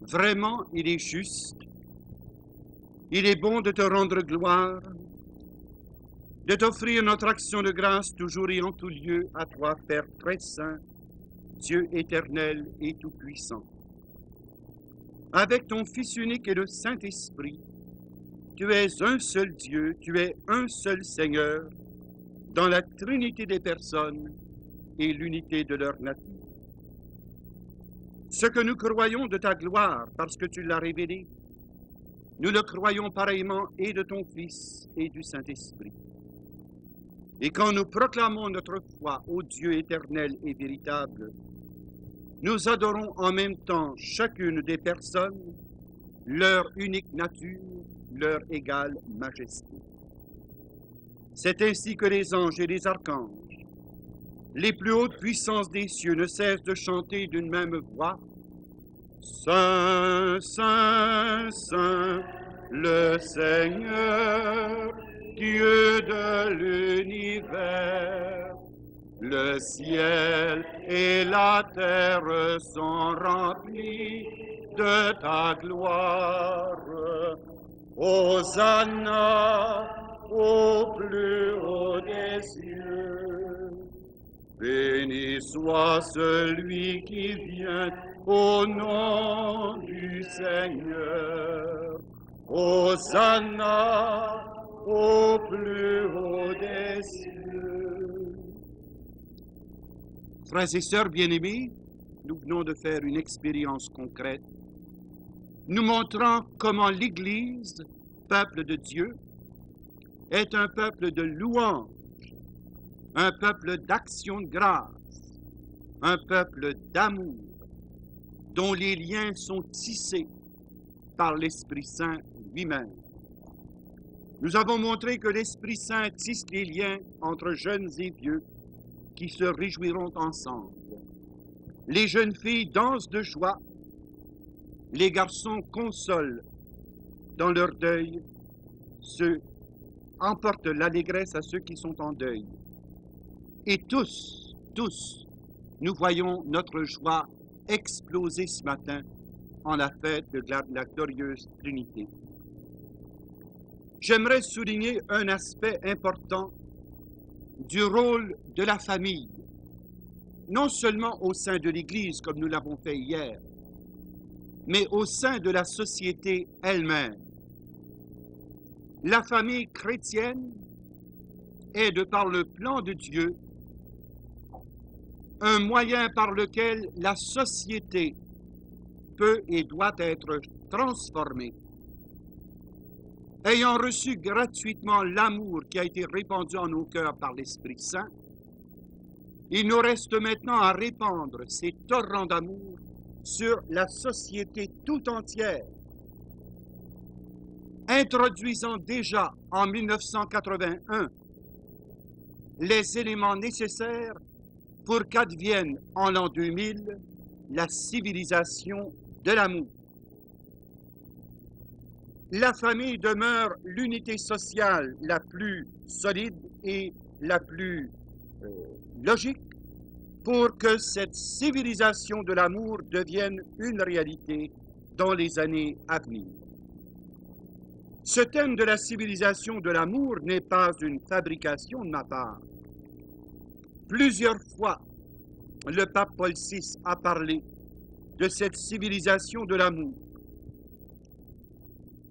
Vraiment, il est juste, il est bon de te rendre gloire, de t'offrir notre action de grâce toujours et en tout lieu à toi, Père très saint, Dieu éternel et tout-puissant. Avec ton Fils unique et le Saint-Esprit, tu es un seul Dieu, tu es un seul Seigneur, dans la trinité des personnes et l'unité de leur nature. Ce que nous croyons de ta gloire, parce que tu l'as révélé, nous le croyons pareillement et de ton Fils et du Saint-Esprit. Et quand nous proclamons notre foi au Dieu éternel et véritable, nous adorons en même temps chacune des personnes, leur unique nature, leur égale majesté. C'est ainsi que les anges et les archanges, les plus hautes puissances des cieux ne cessent de chanter d'une même voix: Saint, Saint, Saint, le Seigneur, Dieu de l'univers. Le ciel et la terre sont remplis de ta gloire. Hosanna au plus haut des cieux. Béni soit celui qui vient au nom du Seigneur. Hosanna au plus haut des cieux. Frères et sœurs bien-aimés, nous venons de faire une expérience concrète, nous montrant comment l'Église, peuple de Dieu, est un peuple de louange, un peuple d'action de grâce, un peuple d'amour, dont les liens sont tissés par l'Esprit Saint lui-même. Nous avons montré que l'Esprit Saint tisse les liens entre jeunes et vieux qui se réjouiront ensemble. Les jeunes filles dansent de joie, les garçons consolent dans leur deuil, emportent l'allégresse à ceux qui sont en deuil. Et tous, nous voyons notre joie exploser ce matin en la fête de la glorieuse Trinité. J'aimerais souligner un aspect important du rôle de la famille, non seulement au sein de l'Église, comme nous l'avons fait hier, mais au sein de la société elle-même. La famille chrétienne est, de par le plan de Dieu, un moyen par lequel la société peut et doit être transformée. Ayant reçu gratuitement l'amour qui a été répandu en nos cœurs par l'Esprit Saint, il nous reste maintenant à répandre ces torrents d'amour sur la société tout entière, introduisant déjà en 1981 les éléments nécessaires pour qu'advienne en l'an 2000 la civilisation de l'amour. La famille demeure l'unité sociale la plus solide et la plus logique pour que cette civilisation de l'amour devienne une réalité dans les années à venir. Ce thème de la civilisation de l'amour n'est pas une fabrication de ma part. Plusieurs fois, le pape Paul VI a parlé de cette civilisation de l'amour.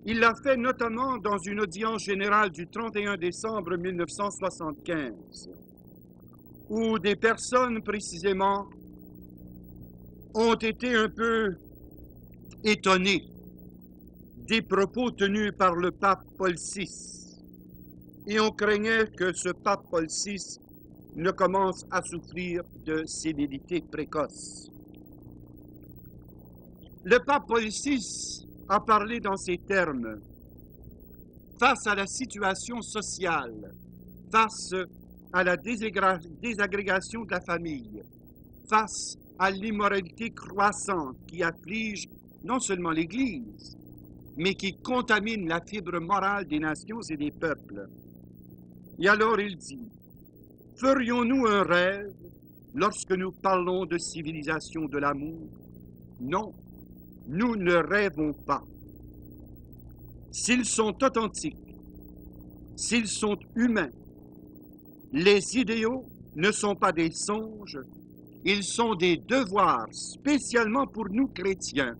Il l'a fait notamment dans une audience générale du 31 décembre 1975, où des personnes précisément ont été un peu étonnées des propos tenus par le pape Paul VI. Et on craignait que ce pape Paul VI ne commence à souffrir de sénilité précoce. Le pape Paul VI a parlé dans ces termes: face à la situation sociale, face à la désagrégation de la famille, face à l'immoralité croissante qui afflige non seulement l'Église, mais qui contamine la fibre morale des nations et des peuples. Et alors il dit: ferions-nous un rêve lorsque nous parlons de civilisation de l'amour? Non, nous ne rêvons pas. S'ils sont authentiques, s'ils sont humains, les idéaux ne sont pas des songes, ils sont des devoirs spécialement pour nous chrétiens